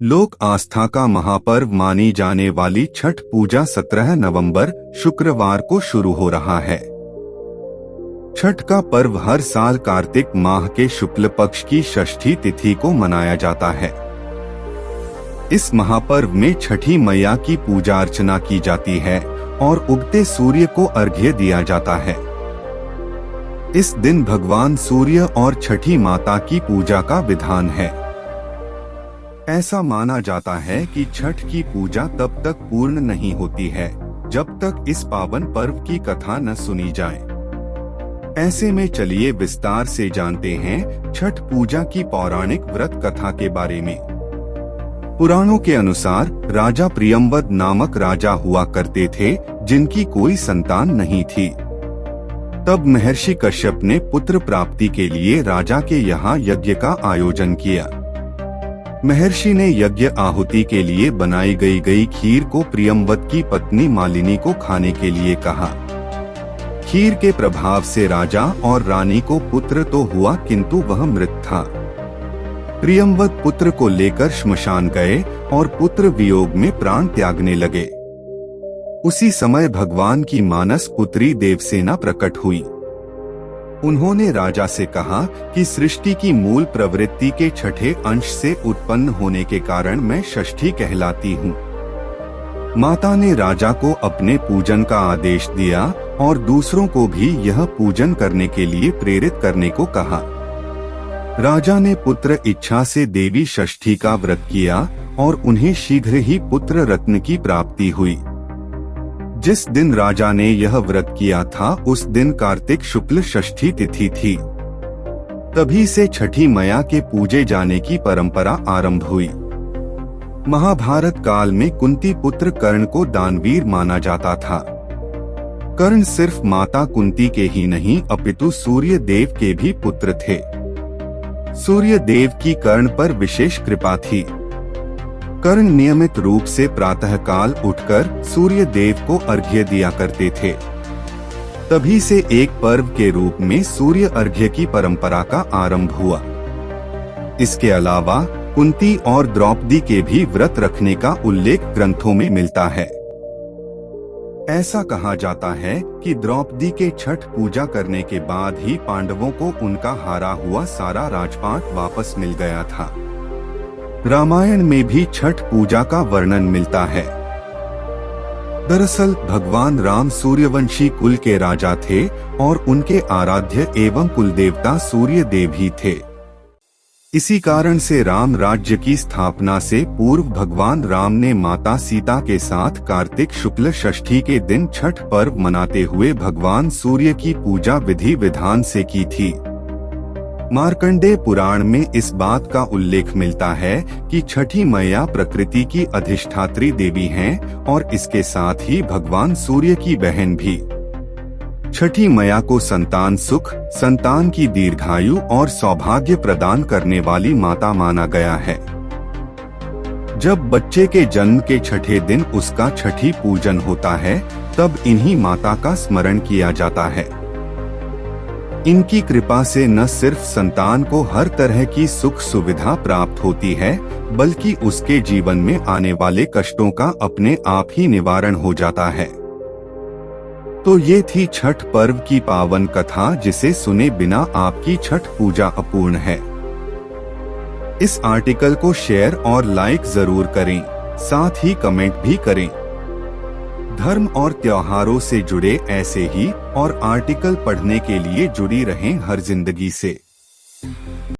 लोक आस्था का महापर्व मानी जाने वाली छठ पूजा 17 नवंबर शुक्रवार को शुरू हो रहा है। छठ का पर्व हर साल कार्तिक माह के शुक्ल पक्ष की षष्ठी तिथि को मनाया जाता है। इस महापर्व में छठी मैया की पूजा अर्चना की जाती है और उगते सूर्य को अर्घ्य दिया जाता है। इस दिन भगवान सूर्य और छठी माता की पूजा का विधान है। ऐसा माना जाता है कि छठ की पूजा तब तक पूर्ण नहीं होती है जब तक इस पावन पर्व की कथा न सुनी जाए। ऐसे में चलिए विस्तार से जानते हैं छठ पूजा की पौराणिक व्रत कथा के बारे में। पुराणों के अनुसार राजा प्रियंवद नामक राजा हुआ करते थे जिनकी कोई संतान नहीं थी। तब महर्षि कश्यप ने पुत्र प्राप्ति के लिए राजा के यहाँ यज्ञ का आयोजन किया। महर्षि ने यज्ञ आहुति के लिए बनाई गई खीर को प्रियंवद की पत्नी मालिनी को खाने के लिए कहा। खीर के प्रभाव से राजा और रानी को पुत्र तो हुआ किंतु वह मृत था। प्रियंवद पुत्र को लेकर श्मशान गए और पुत्र वियोग में प्राण त्यागने लगे। उसी समय भगवान की मानस पुत्री देवसेना प्रकट हुई। उन्होंने राजा से कहा कि सृष्टि की मूल प्रवृत्ति के छठे अंश से उत्पन्न होने के कारण मैं षष्ठी कहलाती हूँ। माता ने राजा को अपने पूजन का आदेश दिया और दूसरों को भी यह पूजन करने के लिए प्रेरित करने को कहा। राजा ने पुत्र इच्छा से देवी षष्ठी का व्रत किया और उन्हें शीघ्र ही पुत्र रत्न की प्राप्ति हुई। जिस दिन राजा ने यह व्रत किया था उस दिन कार्तिक शुक्ल षष्ठी तिथि थी। तभी से छठी मैया के पूजे जाने की परंपरा आरंभ हुई। महाभारत काल में कुंती पुत्र कर्ण को दानवीर माना जाता था। कर्ण सिर्फ माता कुंती के ही नहीं अपितु सूर्य देव के भी पुत्र थे। सूर्य देव की कर्ण पर विशेष कृपा थी। कर्ण नियमित रूप से प्रातःकाल उठकर सूर्य देव को अर्घ्य दिया करते थे। तभी से एक पर्व के रूप में सूर्य अर्घ्य की परंपरा का आरंभ हुआ। इसके अलावा कुंती और द्रौपदी के भी व्रत रखने का उल्लेख ग्रंथों में मिलता है। ऐसा कहा जाता है कि द्रौपदी के छठ पूजा करने के बाद ही पांडवों को उनका हारा हुआ सारा राजपाट वापस मिल गया था। रामायण में भी छठ पूजा का वर्णन मिलता है। दरअसल भगवान राम सूर्यवंशी कुल के राजा थे और उनके आराध्य एवं कुलदेवता सूर्य देव ही थे। इसी कारण से राम राज्य की स्थापना से पूर्व भगवान राम ने माता सीता के साथ कार्तिक शुक्ल षष्ठी के दिन छठ पर्व मनाते हुए भगवान सूर्य की पूजा विधि विधान से की थी। मार्कंडेय पुराण में इस बात का उल्लेख मिलता है कि छठी मैया प्रकृति की अधिष्ठात्री देवी हैं और इसके साथ ही भगवान सूर्य की बहन भी। छठी मैया को संतान सुख, संतान की दीर्घायु और सौभाग्य प्रदान करने वाली माता माना गया है। जब बच्चे के जन्म के छठे दिन उसका छठी पूजन होता है तब इन्हीं माता का स्मरण किया जाता है। इनकी कृपा से न सिर्फ संतान को हर तरह की सुख सुविधा प्राप्त होती है बल्कि उसके जीवन में आने वाले कष्टों का अपने आप ही निवारण हो जाता है। तो ये थी छठ पर्व की पावन कथा जिसे सुने बिना आपकी छठ पूजा अपूर्ण है। इस आर्टिकल को शेयर और लाइक जरूर करें, साथ ही कमेंट भी करें। धर्म और त्योहारों से जुड़े ऐसे ही और आर्टिकल पढ़ने के लिए जुड़ी रहें हर जिंदगी से।